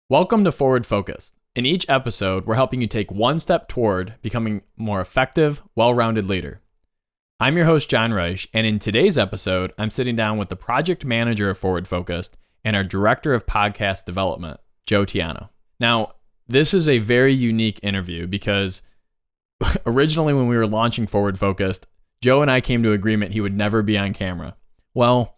Welcome to Forward Focused. In each episode, we're helping you take one step toward becoming a more effective, well-rounded leader. I'm your host, Jon Reusch, and in today's episode, I'm sitting down with the project manager of Forward Focused and our director of podcast development, Joe Tiano. Now, this is a very unique interview because originally when we were launching Forward Focused, Joe and I came to agreement he would never be on camera. Well,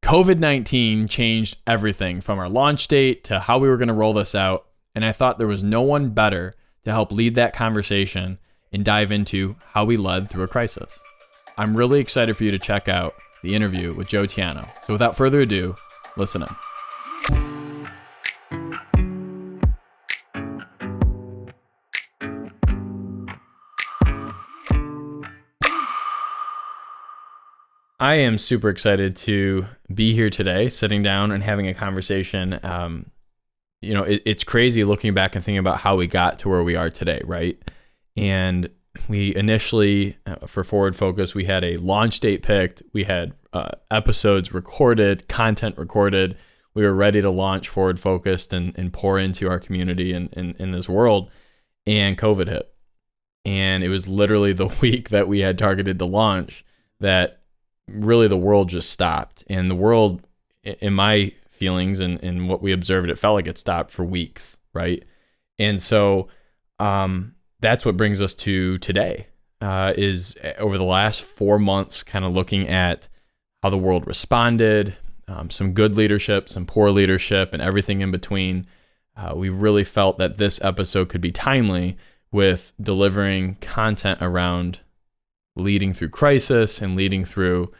COVID-19 changed everything from our launch date to how we were going to roll this out, and I thought there was no one better to help lead that conversation and dive into how we led through a crisis. I'm really excited for you to check out the interview with Joe Tiano. So without further ado, listen in. I am super excited to be here today, sitting down and having a conversation. It's crazy looking back and thinking about how we got to where we are today, right? And we initially, for Forward Focus, we had a launch date picked. We had episodes recorded, content recorded. We were ready to launch Forward Focused and pour into our community and in this world. And COVID hit. And it was literally the week that we had targeted to launch that really the world just stopped. And the world, in my feelings and what we observed, it felt like it stopped for weeks, right? And so that's what brings us to today, is over the last 4 months, kind of looking at how the world responded, some good leadership, some poor leadership, and everything in between. We really felt that this episode could be timely with delivering content around leading through crisis and leading through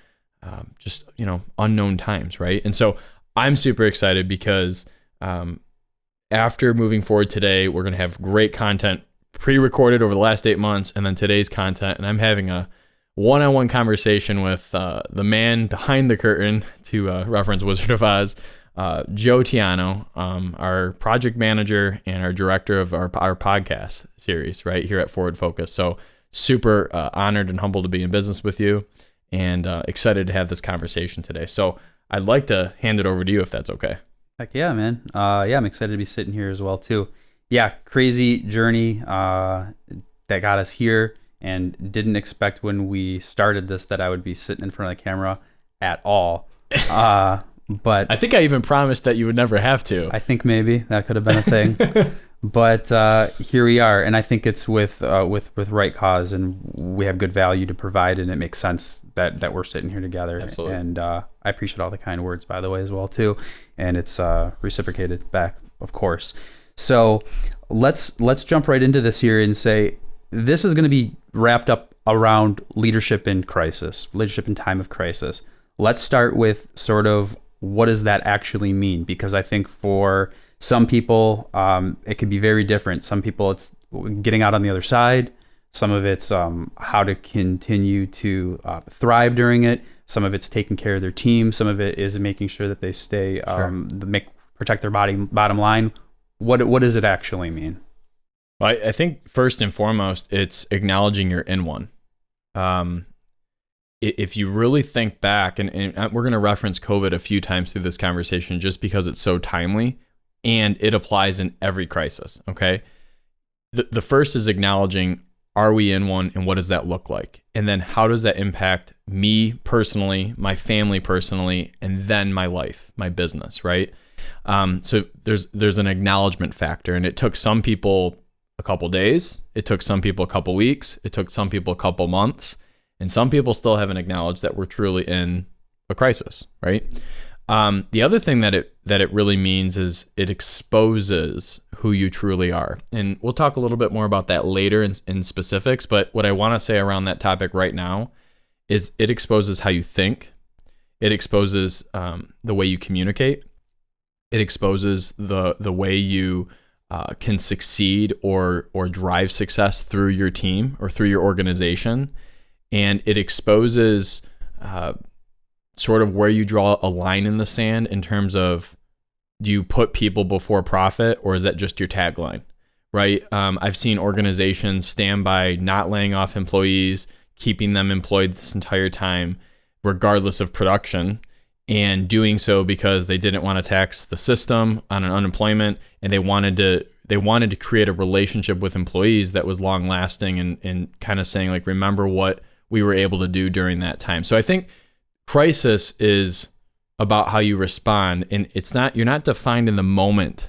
unknown times, right? And so I'm super excited because after moving forward today, we're going to have great content pre-recorded over the last 8 months, and then today's content. And I'm having a one-on-one conversation with the man behind the curtain, to reference Wizard of Oz, Joe Tiano, our project manager and our director of our podcast series right here at Forward Focus. So super honored and humbled to be in business with you, and excited to have this conversation today. So I'd like to hand it over to you if that's okay. Heck yeah, man. I'm excited to be sitting here as well too. Yeah, crazy journey that got us here, and didn't expect when we started this that I would be sitting in front of the camera at all. But I think I even promised that you would never have to. I think maybe that could have been a thing. But here we are, and I think it's with right cause, and we have good value to provide, and it makes sense that we're sitting here together. Absolutely. And I appreciate all the kind words, by the way, as well too, and it's reciprocated back, of course. So let's jump right into this here and say this is going to be wrapped up around leadership in crisis, leadership in time of crisis. Let's start with sort of what does that actually mean, because I think for some people, it can be very different. Some people, it's getting out on the other side. Some of it's how to continue to thrive during it. Some of it's taking care of their team. Some of it is making sure that they stay, protect their bottom line. What does it actually mean? Well, I think first and foremost, it's acknowledging you're in one. If you really think back, and we're going to reference COVID a few times through this conversation just because it's so timely. And it applies in every crisis, okay? The first is acknowledging, are we in one, and what does that look like? And then how does that impact me personally, my family personally, and then my life, my business, right? So there's an acknowledgement factor, and it took some people a couple days, it took some people a couple weeks, it took some people a couple months, and some people still haven't acknowledged that we're truly in a crisis, right? The other thing that it really means is it exposes who you truly are. And we'll talk a little bit more about that later in specifics, but what I want to say around that topic right now is it exposes how you think. It exposes the way you communicate. It exposes the way you can succeed or drive success through your team or through your organization. And it exposes sort of where you draw a line in the sand in terms of, do you put people before profit, or is that just your tagline, right? I've seen organizations stand by not laying off employees, keeping them employed this entire time, regardless of production, and doing so because they didn't want to tax the system on an unemployment, and they wanted to create a relationship with employees that was long lasting, and kind of saying like, remember what we were able to do during that time. So I think crisis is about how you respond, and you're not defined in the moment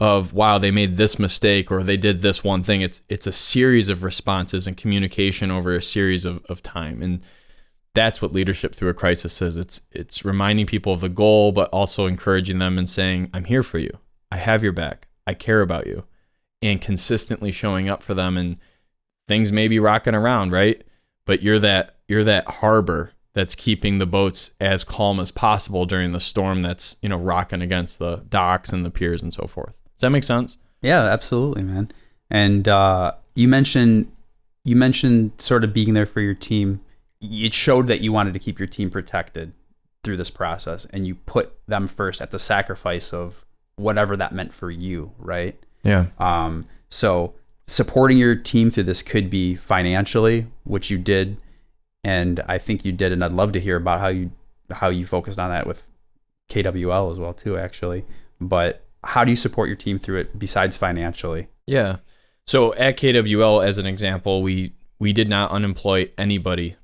of, wow, they made this mistake or they did this one thing. It's a series of responses and communication over a series of time. And that's what leadership through a crisis is. It's reminding people of the goal, but also encouraging them and saying, I'm here for you. I have your back. I care about you. And consistently showing up for them. And things may be rocking around, right? But you're that harbor that's keeping the boats as calm as possible during the storm that's, rocking against the docks and the piers and so forth. Does that make sense? Yeah, absolutely, man. And you mentioned sort of being there for your team. It showed that you wanted to keep your team protected through this process, and you put them first at the sacrifice of whatever that meant for you, right? Yeah. So supporting your team through this could be financially, which you did, and I think you did, and I'd love to hear about how you focused on that with KWL as well too, actually. But how do you support your team through it besides financially? Yeah. So at KWL, as an example, we did not unemploy anybody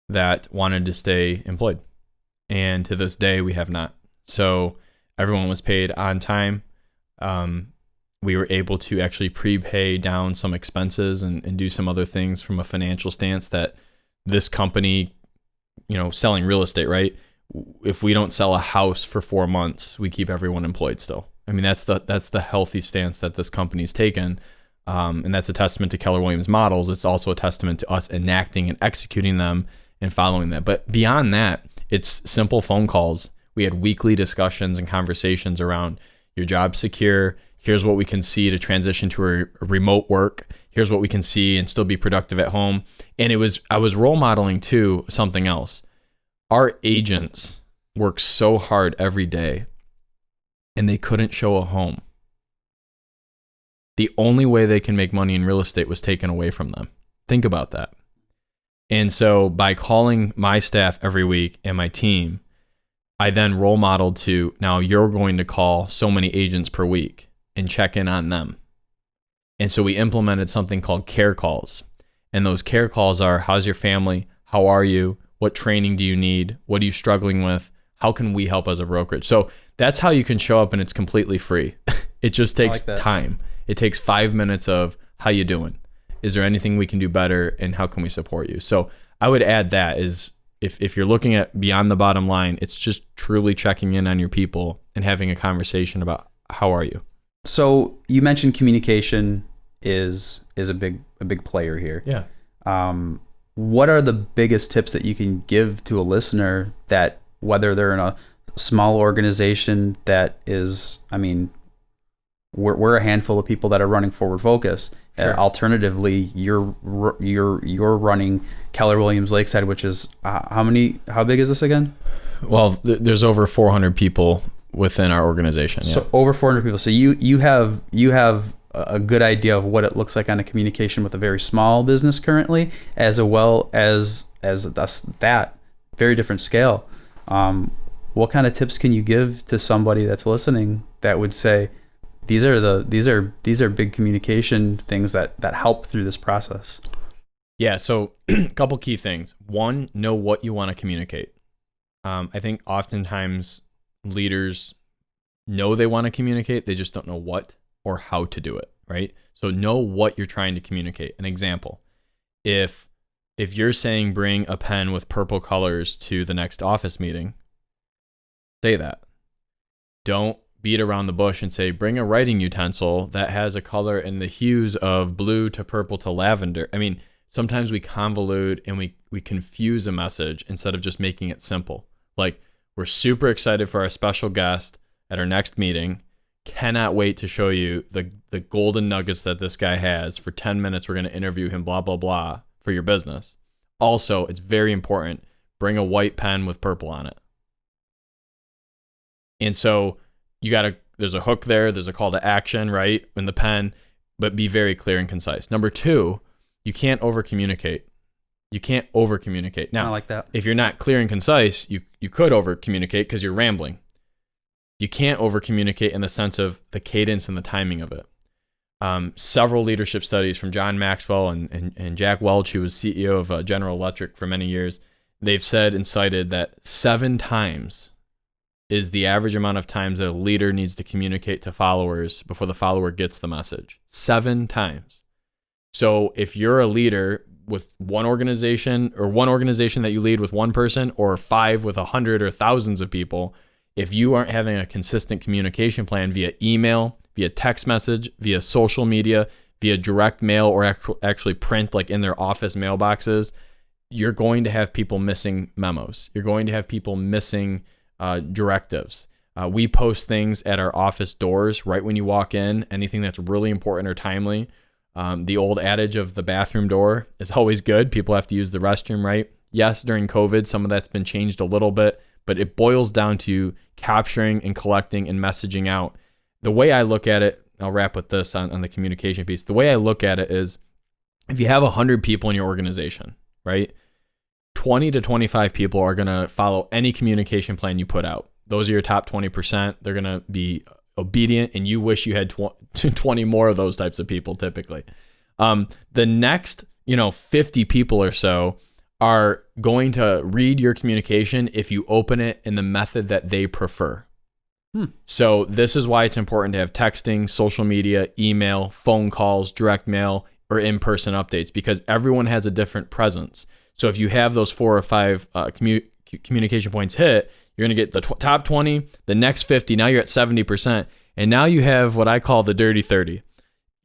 that wanted to stay employed. And to this day, we have not. So everyone was paid on time. We were able to actually prepay down some expenses and do some other things from a financial stance that this company, selling real estate, right? If we don't sell a house for 4 months, we keep everyone employed still. I mean, that's the healthy stance that this company's taken. And that's a testament to Keller Williams models. It's also a testament to us enacting and executing them and following that. But beyond that, it's simple phone calls. We had weekly discussions and conversations around your job secure. Here's what we can see to transition to a remote work. Here's what we can see and still be productive at home. And I was role modeling too something else. Our agents work so hard every day, and they couldn't show a home. The only way they can make money in real estate was taken away from them. Think about that. And so by calling my staff every week and my team, I then role modeled to, now you're going to call so many agents per week and check in on them. And so we implemented something called care calls. And those care calls are, how's your family? How are you? What training do you need? What are you struggling with? How can we help as a brokerage? So that's how you can show up, and it's completely free. It just takes time. It takes 5 minutes of, how you doing? Is there anything we can do better, and how can we support you? So I would add that is, if you're looking at beyond the bottom line, it's just truly checking in on your people and having a conversation about, how are you? So you mentioned communication is a big player here. Yeah. What are the biggest tips that you can give to a listener that, whether they're in a small organization that is, we're a handful of people that are running Forward Focus. Sure. Alternatively, you're running Keller Williams Lakeside, which is how big is this again? Well, there's over 400 people within our organization. Yeah. So over 400 people. So you have a good idea of what it looks like on a communication with a very small business currently, as well as that very different scale. What kind of tips can you give to somebody that's listening that would say, these are big communication things that help through this process? Yeah. So a couple key things. One, know what you want to communicate. I think oftentimes leaders know they want to communicate. They just don't know what or how to do it. Right. So know what you're trying to communicate. An example, if you're saying bring a pen with purple colors to the next office meeting, say that. Don't beat around the bush and say, bring a writing utensil that has a color in the hues of blue to purple to lavender. I mean, sometimes we convolute and we confuse a message instead of just making it simple. Like, we're super excited for our special guest at our next meeting. Cannot wait to show you the golden nuggets that this guy has. For 10 minutes, we're going to interview him, blah, blah, blah, for your business. Also, it's very important, bring a white pen with purple on it. And so there's a hook there, there's a call to action, right, in the pen, but be very clear and concise. Number two, you can't over communicate. You can't over communicate. Now, I like that. if you're not clear and concise, you could over communicate because you're rambling. You can't over communicate in the sense of the cadence and the timing of it. Several leadership studies from John Maxwell and Jack Welch, who was CEO of General Electric for many years, they've said and cited that 7 times is the average amount of times that a leader needs to communicate to followers before the follower gets the message. 7 times. So if you're a leader with one organization, or one organization that you lead with one person, or 5 with 100 or thousands of people, if you aren't having a consistent communication plan via email, via text message, via social media, via direct mail, or actually print like in their office mailboxes, you're going to have people missing memos. You're going to have people missing directives. We post things at our office doors right when you walk in, anything that's really important or timely. The old adage of the bathroom door is always good. People have to use the restroom, right? Yes, during COVID, some of that's been changed a little bit, but it boils down to capturing and collecting and messaging out. The way I look at it, I'll wrap with this on the communication piece. The way I look at it is, if you have 100 people in your organization, right? 20 to 25 people are going to follow any communication plan you put out. Those are your top 20%. They're going to be obedient, and you wish you had 20 more of those types of people typically. The next, 50 people or so are going to read your communication if you open it in the method that they prefer. So this is why it's important to have texting, social media, email, phone calls, direct mail, or in-person updates, because everyone has a different presence. So if you have those 4 or 5 communication points hit, you're going to get the top 20, the next 50. Now you're at 70%. And now you have what I call the dirty 30.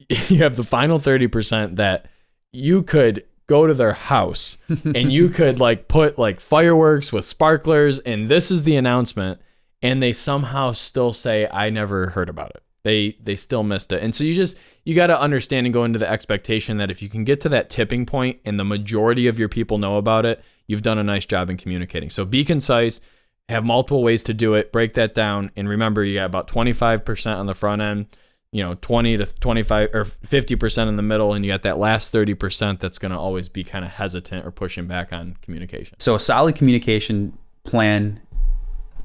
You have the final 30% that you could go to their house and you could put fireworks with sparklers, and this is the announcement, and they somehow still say, I never heard about it. They still missed it. And so you got to understand and go into the expectation that if you can get to that tipping point and the majority of your people know about it, you've done a nice job in communicating. So be concise, have multiple ways to do it, break that down. And remember, you got about 25% on the front end, 20 to 25 or 50% in the middle. And you got that last 30% that's going to always be kind of hesitant or pushing back on communication. So a solid communication plan,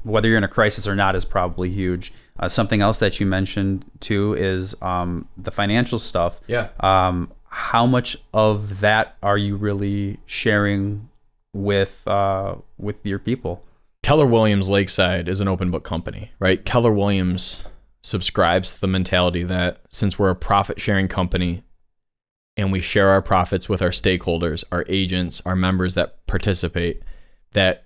whether you're in a crisis or not, is probably huge. Something else that you mentioned too is the financial stuff. Yeah. How much of that are you really sharing with your people? Keller Williams Lakeside is an open book company, right? Keller Williams subscribes to the mentality that since we're a profit sharing company and we share our profits with our stakeholders, our agents, our members that participate, that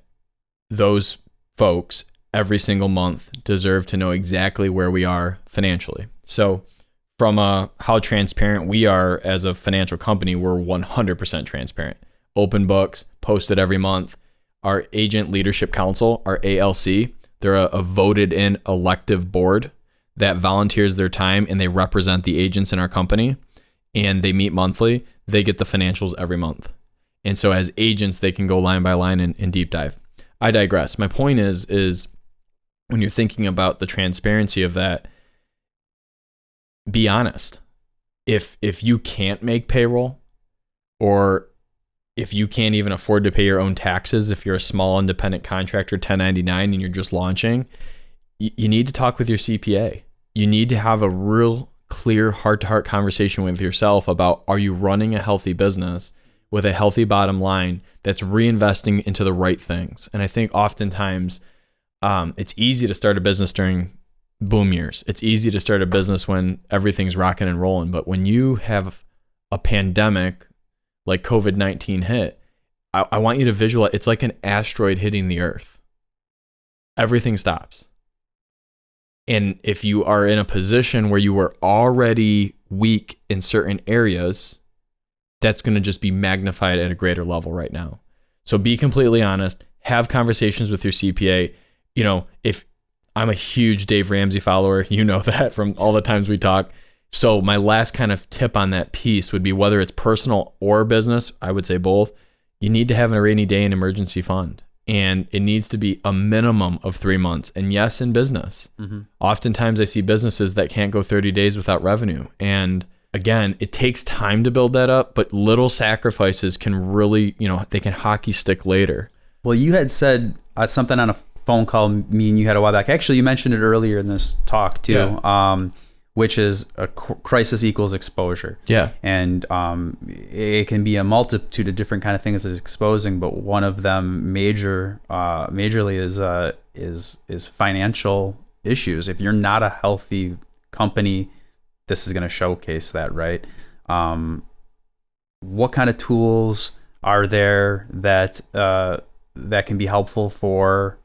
those folks every single month deserve to know exactly where we are financially. So from how transparent we are as a financial company, we're 100% transparent. Open books, posted every month. Our Agent Leadership Council, our ALC, they're a voted in elective board that volunteers their time, and they represent the agents in our company, and they meet monthly. They get the financials every month. And so as agents, they can go line by line and deep dive. I digress. My point is when you're thinking about the transparency of that, be honest. If you can't make payroll, or if you can't even afford to pay your own taxes, if you're a small independent contractor, 1099, and you're just launching, you need to talk with your CPA. You need to have a real clear heart-to-heart conversation with yourself about, are you running a healthy business with a healthy bottom line that's reinvesting into the right things? And I think oftentimes it's easy to start a business during boom years. It's easy to start a business when everything's rocking and rolling. But when you have a pandemic like COVID-19 hit, I want you to visualize, it's like an asteroid hitting the earth. Everything stops. And if you are in a position where you were already weak in certain areas, that's going to just be magnified at a greater level right now. So be completely honest, have conversations with your CPA. If I'm a huge Dave Ramsey follower, you know that from all the times we talk. So my last kind of tip on that piece would be, whether it's personal or business, I would say both, you need to have a rainy day and emergency fund. And it needs to be a minimum of 3 months. And yes, in business, oftentimes I see businesses that can't go 30 days without revenue. And again, it takes time to build that up, but little sacrifices can really, they can hockey stick later. Well, you had said something on a phone call me and you had a while back. Actually, you mentioned it earlier in this talk too, which is a crisis equals exposure. Yeah. And it can be a multitude of different kind of things it's exposing, but one of them majorly is financial issues. If you're not a healthy company, this is going to showcase that, right? What kind of tools are there that can be helpful for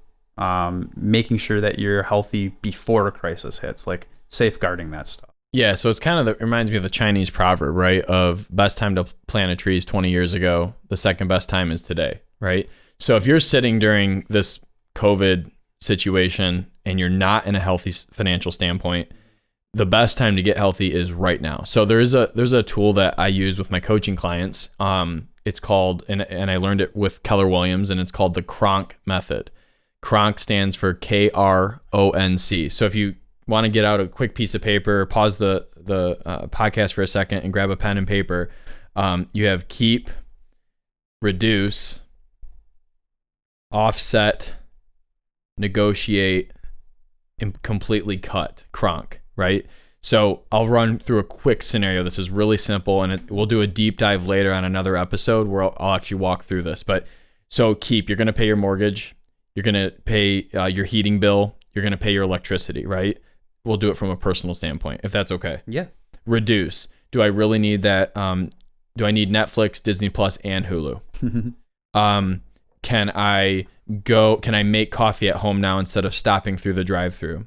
making sure that you're healthy before a crisis hits, like safeguarding that stuff? Yeah, so it's kind of it reminds me of the Chinese proverb, right? Of best time to plant a tree is 20 years ago. The second best time is today, right? So if you're sitting during this COVID situation and you're not in a healthy financial standpoint, the best time to get healthy is right now. So there's a tool that I use with my coaching clients. It's called, and I learned it with Keller Williams, and it's called the KRONC Method. KRONC stands for KRONC. So if you want to get out a quick piece of paper, pause the podcast for a second and grab a pen and paper. You have keep, reduce, offset, negotiate, and completely cut. KRONC, right? So I'll run through a quick scenario. This is really simple, and we'll do a deep dive later on another episode where I'll actually walk through this. But so keep, you're going to pay your mortgage, you're going to pay your heating bill, you're going to pay your electricity, right? We'll do it from a personal standpoint, if that's okay. Yeah. Reduce. Do I really need that? Do I need Netflix, Disney Plus, and Hulu? Can I make coffee at home now instead of stopping through the drive-through?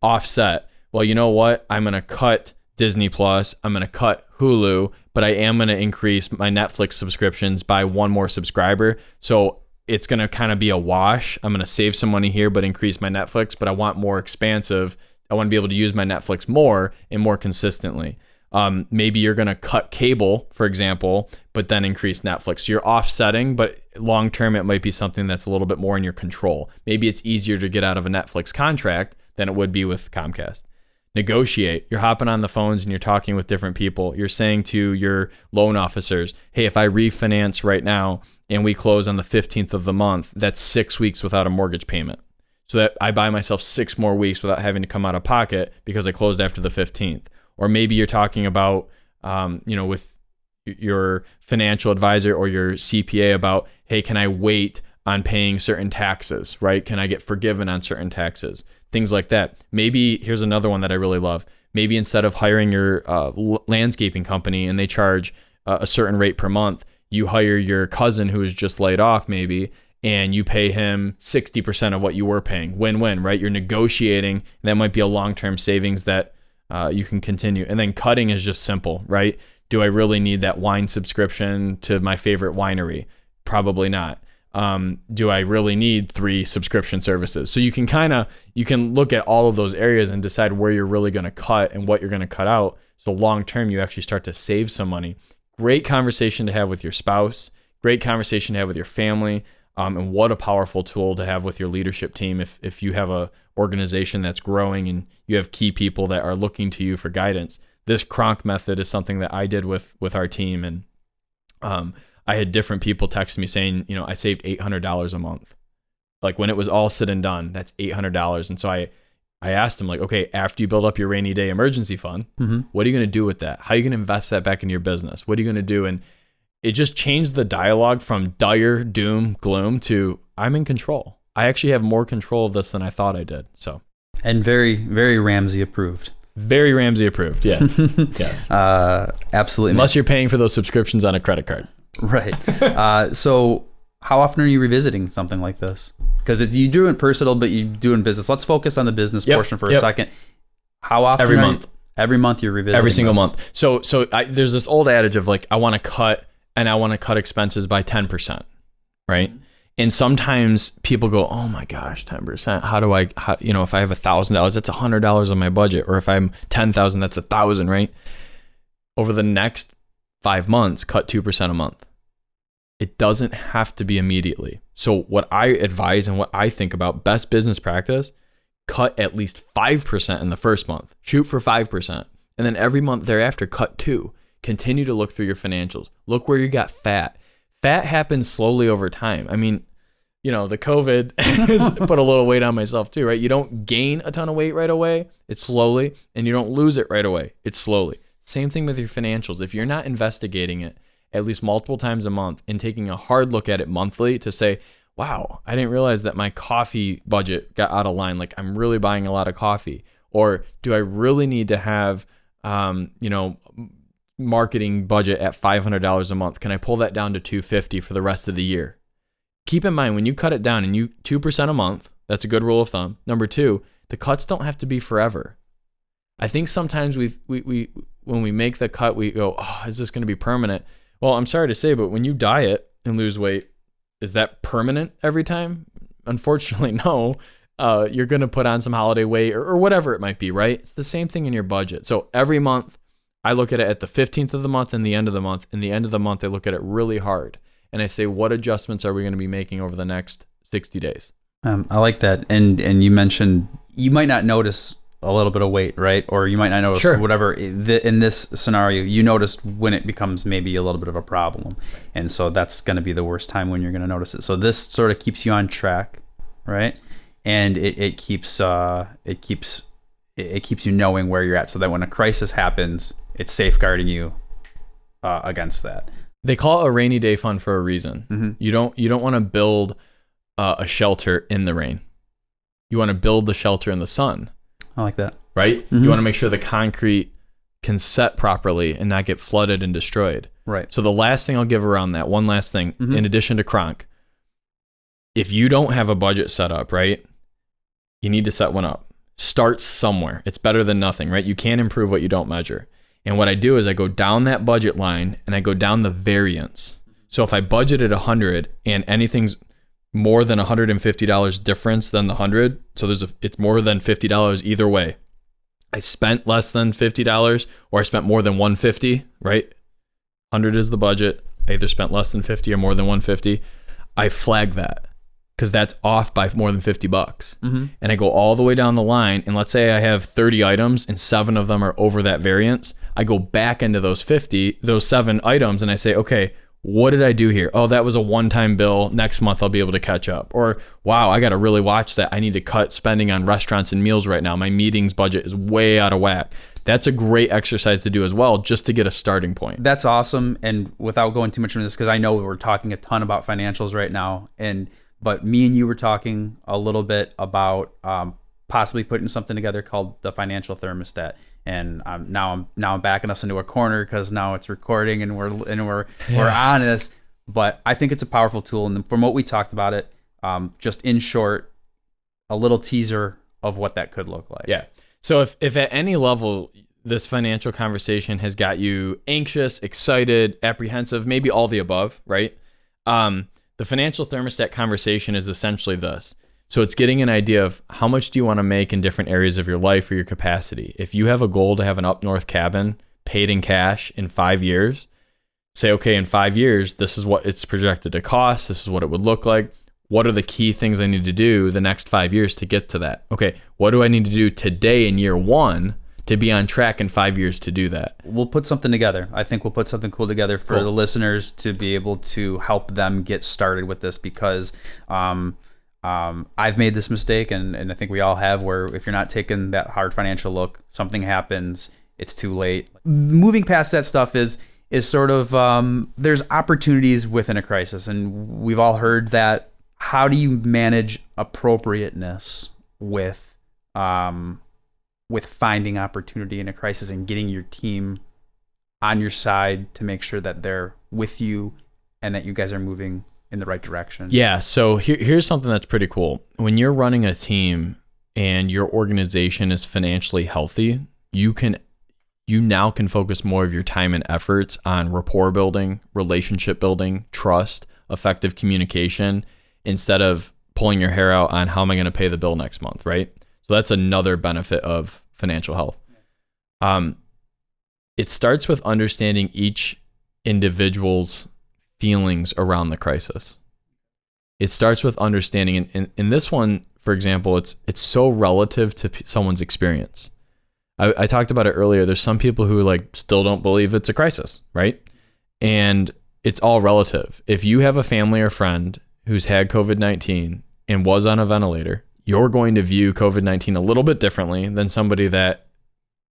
Offset. Well, you know what? I'm going to cut Disney Plus. I'm going to cut Hulu, but I am going to increase my Netflix subscriptions by one more subscriber. So it's going to kind of be a wash. I'm going to save some money here, but increase my Netflix, but I want more expansive. I want to be able to use my Netflix more and more consistently. Maybe you're going to cut cable, for example, but then increase Netflix. So you're offsetting, but long-term, it might be something that's a little bit more in your control. Maybe it's easier to get out of a Netflix contract than it would be with Comcast. Negotiate. You're hopping on the phones and you're talking with different people. You're saying to your loan officers, hey, if I refinance right now and we close on the 15th of the month, that's 6 weeks without a mortgage payment. So that I buy myself 6 more weeks without having to come out of pocket because I closed after the 15th. Or maybe you're talking about, with your financial advisor or your CPA about, hey, can I wait on paying certain taxes, right? Can I get forgiven on certain taxes? Things like that. Maybe here's another one that I really love. Maybe instead of hiring your landscaping company and they charge a certain rate per month, you hire your cousin who is just laid off maybe, and you pay him 60% of what you were paying. Win-win, right? You're negotiating, and that might be a long-term savings that you can continue. And then cutting is just simple, right? Do I really need that wine subscription to my favorite winery? Probably not. Do I really need 3 subscription services? So you can look at all of those areas and decide where you're really going to cut and what you're going to cut out. So long-term, you actually start to save some money. Great conversation to have with your spouse. Great conversation to have with your family. And what a powerful tool to have with your leadership team if you have a organization that's growing and you have key people that are looking to you for guidance. This KRONC method is something that I did with our team, and I had different people text me saying, I saved $800 a month. Like when it was all said and done, that's $800. And so I asked them, like, okay, after you build up your rainy day emergency fund, what are you going to do with that? How are you going to invest that back into your business? What are you going to do? And it just changed the dialogue from dire doom, gloom to I'm in control. I actually have more control of this than I thought I did. So, and very, very Ramsey approved. Very Ramsey approved. Yeah. Yes. Absolutely. Unless you're paying for those subscriptions on a credit card. Right. So how often are you revisiting something like this? Because you do it personal, but you do in business. Let's focus on the business portion for a second. How often? Every month. Every month you're revisiting. Every single month. So there's this old adage of like, I want to cut expenses by 10%, right? And sometimes people go, oh my gosh, 10%. If I have $1,000, that's $100 on my budget. Or if I'm 10,000, that's 1,000, right? Over the next 5 months, cut 2% a month. It doesn't have to be immediately. So what I advise and what I think about best business practice, cut at least 5% in the first month. Shoot for 5%. And then every month thereafter, cut 2. Continue to look through your financials. Look where you got fat. Fat happens slowly over time. I mean, the COVID has put a little weight on myself too, right? You don't gain a ton of weight right away. It's slowly. And you don't lose it right away. It's slowly. Same thing with your financials. If you're not investigating it at least multiple times a month and taking a hard look at it monthly to say, wow, I didn't realize that my coffee budget got out of line. Like, I'm really buying a lot of coffee. Or do I really need to have, marketing budget at $500 a month? Can I pull that down to $250 for the rest of the year? Keep in mind, when you cut it down and 2% a month, that's a good rule of thumb. Number 2, the cuts don't have to be forever. I think sometimes we when we make the cut, we go, oh, is this going to be permanent? Well, I'm sorry to say, but when you diet and lose weight, is that permanent every time? Unfortunately, no. You're going to put on some holiday weight or whatever it might be, right? It's the same thing in your budget. So every month, I look at it at the 15th of the month and the end of the month. And the end of the month, I look at it really hard. And I say, what adjustments are we going to be making over the next 60 days? I like that. And you mentioned you might not notice a little bit of weight, right? Or you might not notice whatever. In this scenario, you noticed when it becomes maybe a little bit of a problem. And so that's going to be the worst time when you're going to notice it. So this sort of keeps you on track, right? And it keeps you knowing where you're at, so that when a crisis happens, it's safeguarding you against that. They call it a rainy day fund for a reason. Mm-hmm. You don't want to build a shelter in the rain. You want to build the shelter in the sun. I like that. Right? Mm-hmm. You want to make sure the concrete can set properly and not get flooded and destroyed. Right. So the last thing I'll give around that, one last thing, mm-hmm. in addition to KRONC, if you don't have a budget set up, right, you need to set one up. Start somewhere. It's better than nothing, right? You can't improve what you don't measure. And what I do is I go down that budget line and I go down the variance. So if I budgeted 100 and anything's more than $150 difference than the 100, so it's more than $50 either way. I spent less than $50 or I spent more than $150, right? 100 is the budget. I either spent less than 50 or more than 150. I flag that because that's off by more than $50. Mm-hmm. And I go all the way down the line. And let's say I have 30 items and 7 of them are over that variance. I go back into those 7 items and I say, okay, what did I do here? Oh, that was a one-time bill. Next month, I'll be able to catch up. Or, wow, I got to really watch that. I need to cut spending on restaurants and meals right now. My meetings budget is way out of whack. That's a great exercise to do as well, just to get a starting point. That's awesome. And without going too much into this, because I know we're talking a ton about financials right now, but me and you were talking a little bit about possibly putting something together called the financial thermostat. And now I'm backing us into a corner because now it's recording and we're on this. But I think it's a powerful tool. And from what we talked about it, just in short, a little teaser of what that could look like. Yeah. So if at any level this financial conversation has got you anxious, excited, apprehensive, maybe all the above, right? The financial thermostat conversation is essentially this. So it's getting an idea of how much do you want to make in different areas of your life or your capacity. If you have a goal to have an up north cabin paid in cash in 5 years, say, okay, in 5 years, this is what it's projected to cost. This is what it would look like. What are the key things I need to do the next 5 years to get to that? Okay, what do I need to do today in year 1 to be on track in 5 years to do that? We'll put something together. I think we'll put something cool together for the listeners to be able to help them get started with this, because I've made this mistake, and I think we all have, where if you're not taking that hard financial look, something happens, it's too late. Moving past that stuff is sort of, there's opportunities within a crisis, and we've all heard that. How do you manage appropriateness with finding opportunity in a crisis and getting your team on your side to make sure that they're with you and that you guys are moving in the right direction? Yeah. So here's something that's pretty cool. When you're running a team and your organization is financially healthy, you now can focus more of your time and efforts on rapport building, relationship building, trust, effective communication, instead of pulling your hair out on how am I going to pay the bill next month, right? So that's another benefit of financial health. It starts with understanding each individual's feelings around the crisis. It starts with understanding, in this one, for example, it's so relative to someone's experience. I talked about it earlier. There's some people who like still don't believe it's a crisis, right? And it's all relative. If you have a family or friend who's had COVID-19 and was on a ventilator, you're going to view COVID-19 a little bit differently than somebody that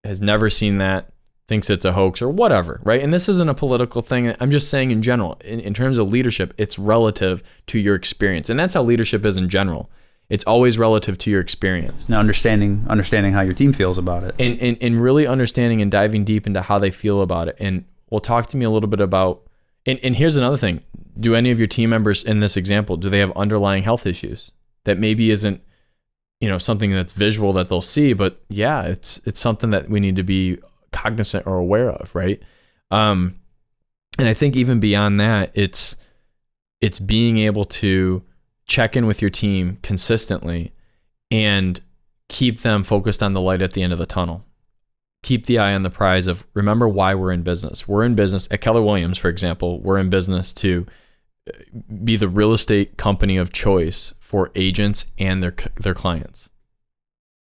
has never seen that, thinks it's a hoax or whatever, right? And this isn't a political thing. I'm just saying in general, in terms of leadership, it's relative to your experience. And that's how leadership is in general. It's always relative to your experience. Now, understanding how your team feels about it. And really understanding and diving deep into how they feel about it. And well, talk to me a little bit about, and here's another thing. Do any of your team members in this example, do they have underlying health issues that maybe isn't, something that's visual that they'll see, but yeah, it's something that we need to be cognizant or aware of, right? And I think even beyond that, it's being able to check in with your team consistently and keep them focused on the light at the end of the tunnel. Keep the eye on the prize of, remember why we're in business. We're in business at Keller Williams, for example, we're in business to be the real estate company of choice for agents and their clients.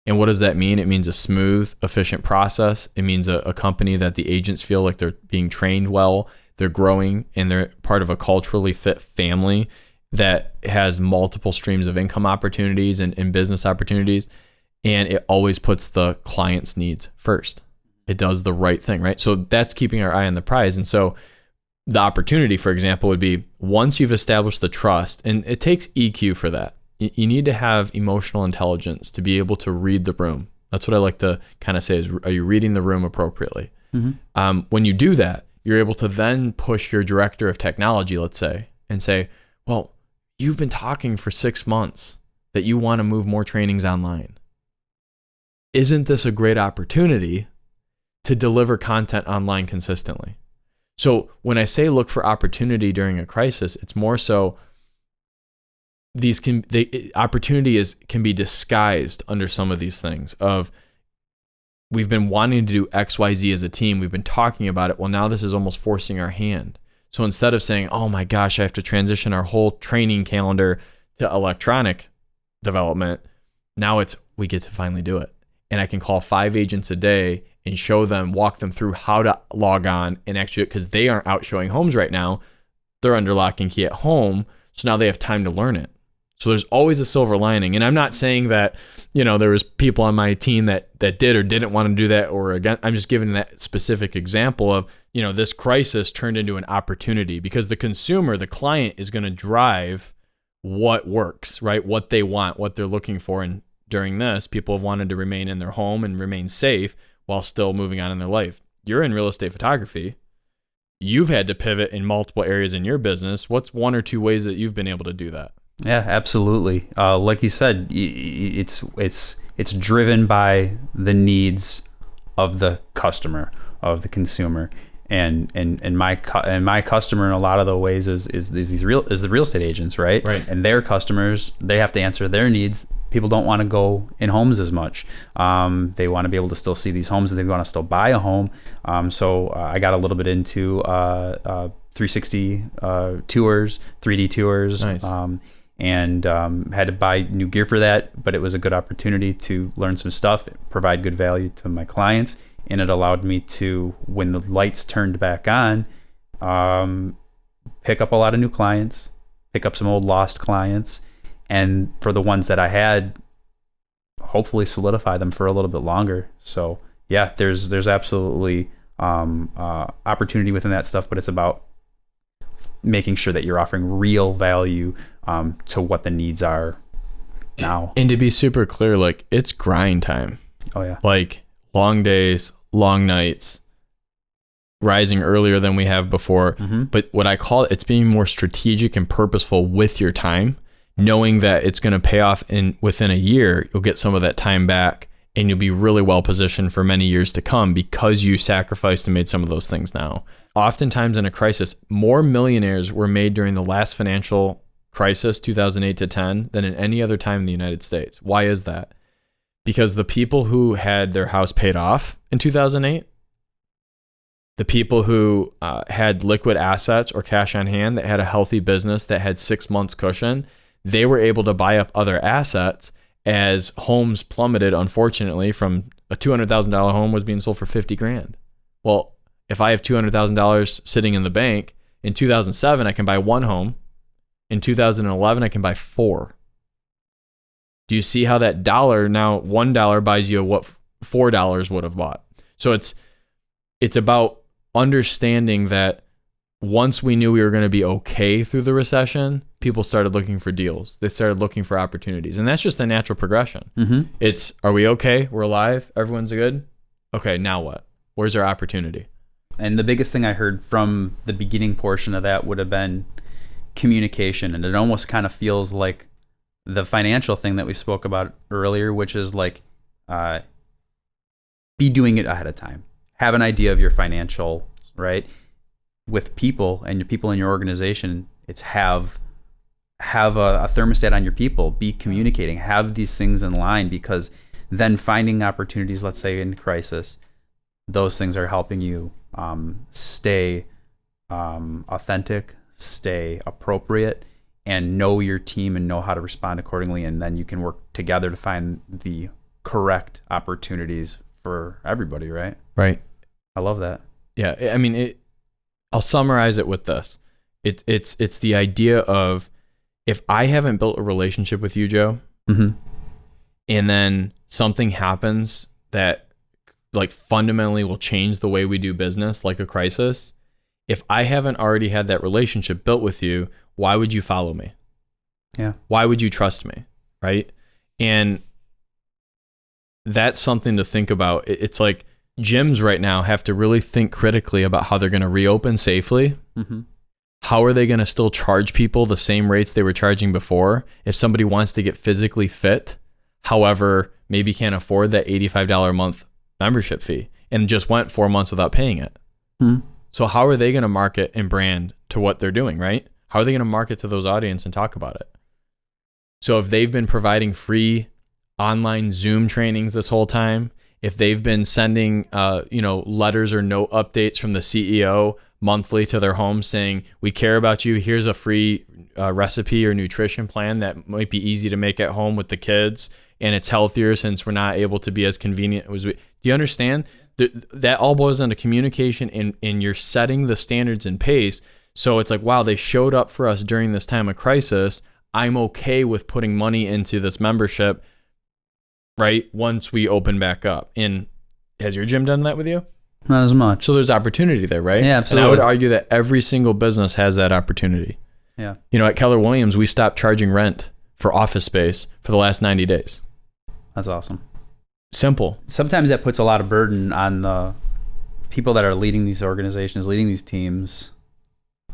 And what does that mean? It means a smooth, efficient process. It means a company that the agents feel like they're being trained well, they're growing, and they're part of a culturally fit family that has multiple streams of income opportunities and business opportunities. And it always puts the client's needs first. It does the right thing, right? So that's keeping our eye on the prize. And so the opportunity, for example, would be once you've established the trust, and it takes EQ for that. You need to have emotional intelligence to be able to read the room. That's what I like to kind of say is, are you reading the room appropriately? Mm-hmm. When you do that, you're able to then push your director of technology, let's say, and say, well, you've been talking for 6 months that you want to move more trainings online. Isn't this a great opportunity to deliver content online consistently? So when I say look for opportunity during a crisis, it's more so opportunity can be disguised under some of these things of, we've been wanting to do XYZ as a team. We've been talking about it. Well, now this is almost forcing our hand. So instead of saying, oh my gosh, I have to transition our whole training calendar to electronic development, now we get to finally do it. And I can call 5 agents a day and walk them through how to log on and actually, because they aren't out showing homes right now, they're under lock and key at home. So now they have time to learn it. So there's always a silver lining. And I'm not saying that, there was people on my team that did or didn't want to do that, or again, I'm just giving that specific example of, this crisis turned into an opportunity, because the consumer, the client, is going to drive what works, right? What they want, what they're looking for. And during this, people have wanted to remain in their home and remain safe while still moving on in their life. You're in real estate photography. You've had to pivot in multiple areas in your business. What's 1 or 2 ways that you've been able to do that? Yeah, absolutely. Like you said, it's driven by the needs of the customer, of the consumer, and my customer in a lot of the ways is the real estate agents, right? Right. And their customers, they have to answer their needs. People don't want to go in homes as much. They want to be able to still see these homes, and they want to still buy a home. So I got a little bit into 360 tours, 3D tours. Nice. And had to buy new gear for that, but it was a good opportunity to learn some stuff, provide good value to my clients, and it allowed me to, when the lights turned back on, pick up a lot of new clients, pick up some old lost clients, and for the ones that I had, hopefully solidify them for a little bit longer. So yeah, there's absolutely opportunity within that stuff, but it's about making sure that you're offering real value to what the needs are now. And to be super clear, like, it's grind time. Oh yeah. Like, long days, long nights, rising earlier than we have before. Mm-hmm. But what I call it's being more strategic and purposeful with your time, knowing that it's going to pay off within a year. You'll get some of that time back, and you'll be really well positioned for many years to come because you sacrificed and made some of those things now. Oftentimes in a crisis, more millionaires were made during the last financial crisis, 2008 to 10, than in any other time in the United States. Why is that? Because the people who had their house paid off in 2008, the people who had liquid assets or cash on hand, that had a healthy business that had 6 months cushion, they were able to buy up other assets as homes plummeted, unfortunately, from a $200,000 home was being sold for 50 grand. Well, if I have $200,000 sitting in the bank, in 2007, I can buy one home. In 2011, I can buy 4. Do you see how that dollar, now $1 buys you what $4 would have bought? So it's about understanding that once we knew we were going to be okay through the recession, people started looking for deals. They started looking for opportunities. And that's just the natural progression. Mm-hmm. It's, are we okay? We're alive. Everyone's good. Okay, now what? Where's our opportunity? And the biggest thing I heard from the beginning portion of that would have been communication. And it almost kind of feels like the financial thing that we spoke about earlier, which is like, be doing it ahead of time. Have an idea of your financial, right? With people and your people in your organization, it's have a thermostat on your people, be communicating, have these things in line, because then finding opportunities, let's say in crisis, those things are helping you stay authentic, stay appropriate, and know your team and know how to respond accordingly. And then you can work together to find the correct opportunities for everybody, right? Right. I love that. Yeah. I mean, I'll summarize it with this. It's the idea of, if I haven't built a relationship with you, Joe, Mm-hmm. and then something happens that like fundamentally will change the way we do business, like a crisis, if I haven't already had that relationship built with you, why would you follow me? Yeah. Why would you trust me? Right. And that's something to think about. It's like gyms right now have to really think critically about how they're going to reopen safely. Mm-hmm. How are they going to still charge people the same rates they were charging before if somebody wants to get physically fit, however, maybe can't afford that $85 a month membership fee and just went 4 months without paying it? Mm-hmm. So how are they going to market and brand to what they're doing, right? How are they going to market to those audience and talk about it? So if they've been providing free online Zoom trainings this whole time, if they've been sending letters or note updates from the CEO monthly to their home saying, we care about you, here's a free recipe or nutrition plan that might be easy to make at home with the kids, and it's healthier since we're not able to be as convenient as we. Do you understand? That all boils down to communication, and you're setting the standards and pace. So it's like, wow, they showed up for us during this time of crisis. I'm okay with putting money into this membership, right? Once we open back up. And has your gym done that with you? Not as much. So there's opportunity there, right? Yeah, absolutely. And I would argue that every single business has that opportunity. Yeah. You know, at Keller Williams, we stopped charging rent for office space for the last 90 days. That's awesome. Simple. Sometimes that puts a lot of burden on the people that are leading these organizations, leading these teams.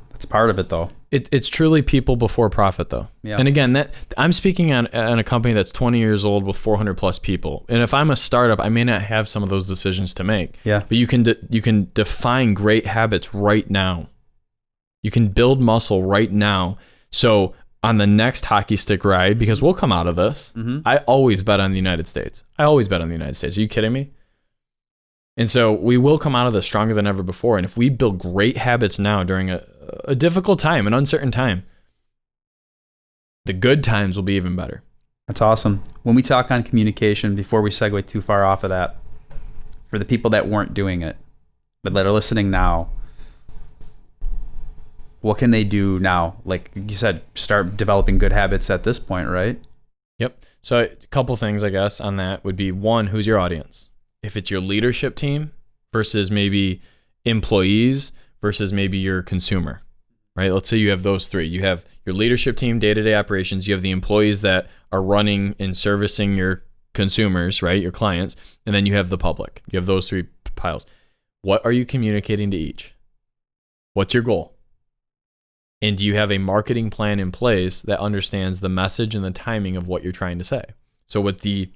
That's part of it, though. It's truly people before profit, though. Yeah. And again, that I'm speaking on a company that's 20 years old with 400 plus people. And if I'm a startup, I may not have some of those decisions to make. Yeah. But you can define great habits right now. You can build muscle right now. So on the next hockey stick ride, because we'll come out of this, Mm-hmm. I always bet on the United States. I always bet on the United States. Are you kidding me? And so we will come out of this stronger than ever before. And if we build great habits now during a difficult time, an uncertain time, the good times will be even better. That's awesome. When we talk on communication, before we segue too far off of that, for the people that weren't doing it, but that are listening now, what can they do now? Like you said, start developing good habits at this point, right? Yep. So a couple things, I guess, on that would be, one, who's your audience? If it's your leadership team versus maybe employees versus maybe your consumer, right? Let's say you have those three. You have your leadership team, day-to-day operations. You have the employees that are running and servicing your consumers, right? Your clients. And then you have the public. You have those three piles. What are you communicating to each? What's your goal? And do you have a marketing plan in place that understands the message and the timing of what you're trying to say? So with the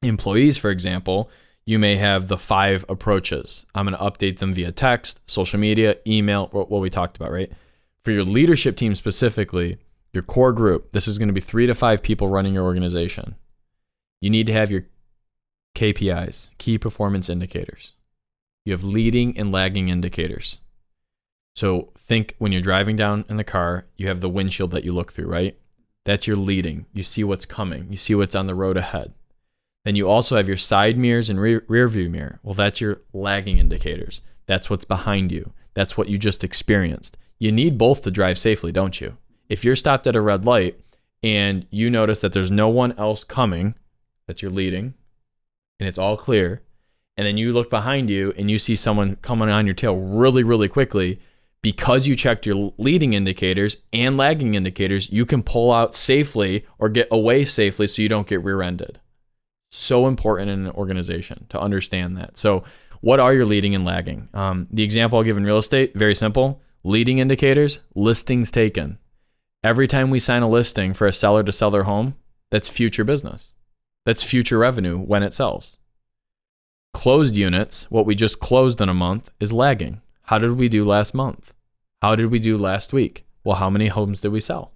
employees, for example, you may have the 5 approaches. I'm going to update them via text, social media, email, what we talked about, right? For your leadership team specifically, your core group, this is going to be 3 to 5 people running your organization. You need to have your KPIs, key performance indicators. You have leading and lagging indicators. So think when you're driving down in the car, you have the windshield that you look through, right? That's your leading. You see what's coming. You see what's on the road ahead. Then you also have your side mirrors and rear view mirror. Well, that's your lagging indicators. That's what's behind you. That's what you just experienced. You need both to drive safely, don't you? If you're stopped at a red light and you notice that there's no one else coming, that you're leading, and it's all clear, and then you look behind you and you see someone coming on your tail really, really quickly, because you checked your leading indicators and lagging indicators, you can pull out safely or get away safely so you don't get rear-ended. So important in an organization to understand that. So what are your leading and lagging? The example I'll give in real estate, very simple. Leading indicators, listings taken. Every time we sign a listing for a seller to sell their home, that's future business. That's future revenue when it sells. Closed units, what we just closed in a month, is lagging. How did we do last month? How did we do last week? Well, how many homes did we sell?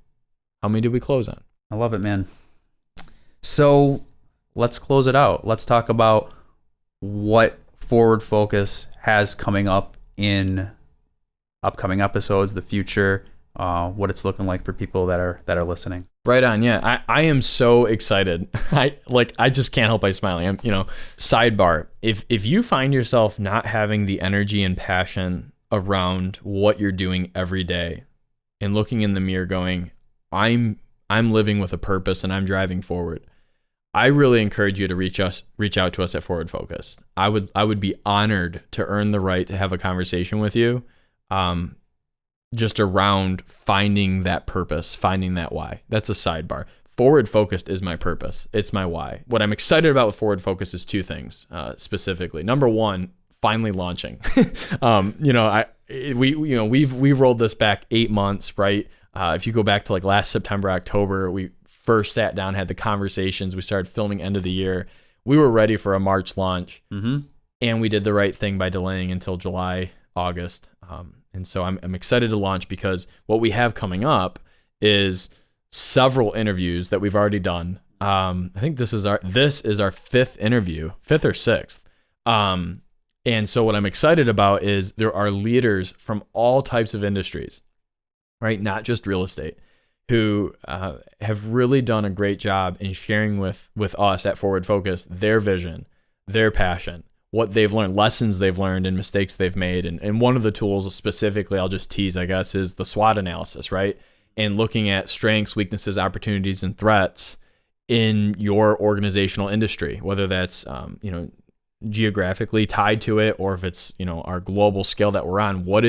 How many did we close on? I love it, man. So let's close it out. Let's talk about what Forward Focus has coming up in upcoming episodes, the future, what it's looking like for people that are listening. Right on. Yeah. I am so excited. I just can't help by smiling. Sidebar. If you find yourself not having the energy and passion around what you're doing every day and looking in the mirror going, I'm living with a purpose and I'm driving forward, I really encourage you to reach out to us at Forward Focus. I would be honored to earn the right to have a conversation with you, just around finding that purpose, finding that why. That's a sidebar. Forward Focused is my purpose. It's my why. What I'm excited about with Forward Focus is two things, specifically. Number one, finally launching. We've rolled this back 8 months, right? If you go back to like last September, October, we first sat down, had the conversations. We started filming end of the year. We were ready for a March launch, and we did the right thing by delaying until July, August. And so I'm excited to launch because what we have coming up is several interviews that we've already done. I think this is our fifth interview, fifth or sixth. And so what I'm excited about is there are leaders from all types of industries, right? Not just real estate, who have really done a great job in sharing with us at Forward Focus their vision, their passion, what they've learned, lessons they've learned, and mistakes they've made. And one of the tools specifically, I'll just tease, I guess, is the SWOT analysis, right? And looking at strengths, weaknesses, opportunities, and threats in your organizational industry, whether that's, geographically tied to it, or if it's, our global scale that we're on, what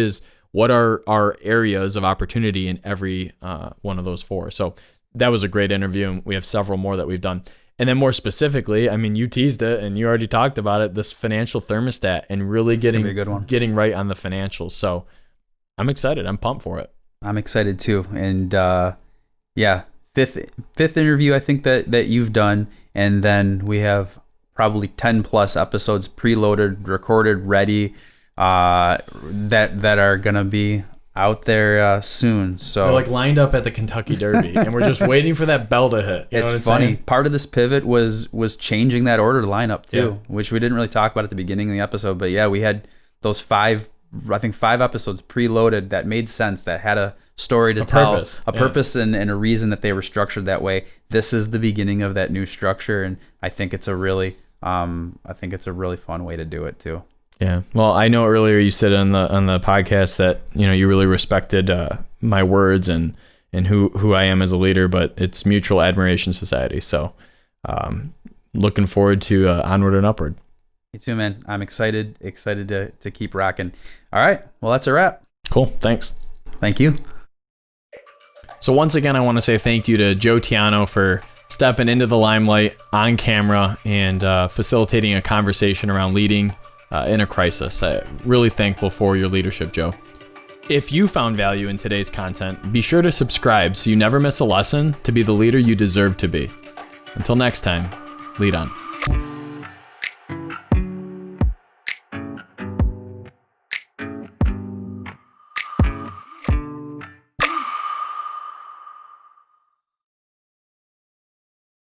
are our areas of opportunity in every one of those four. So that was a great interview, and we have several more that we've done. And then more specifically, I mean, you teased it and you already talked about it, this financial thermostat and really getting right on the financials. So I'm excited. I'm pumped for it. I'm excited too. And fifth interview I think that you've done, and then we have probably 10 plus episodes preloaded, recorded, ready, that are gonna be out there soon. So they're like lined up at the Kentucky Derby, and we're just waiting for that bell to hit. It's funny. Saying? Part of this pivot was changing that order lineup too, which we didn't really talk about at the beginning of the episode. But yeah, we had those five episodes preloaded that made sense, that had a story to tell, purpose and a reason that they were structured that way. This is the beginning of that new structure, and I think it's a really fun way to do it too. Yeah. Well, I know earlier you said on the podcast that, you really respected my words and who I am as a leader, but it's Mutual Admiration Society. So looking forward to onward and upward. Me too, man. I'm excited to keep rocking. All right. Well, that's a wrap. Cool. Thanks. Thank you. So once again, I want to say thank you to Joe Tiano for stepping into the limelight on camera and facilitating a conversation around leading in a crisis. I'm really thankful for your leadership, Joe. If you found value in today's content, be sure to subscribe so you never miss a lesson to be the leader you deserve to be. Until next time, lead on.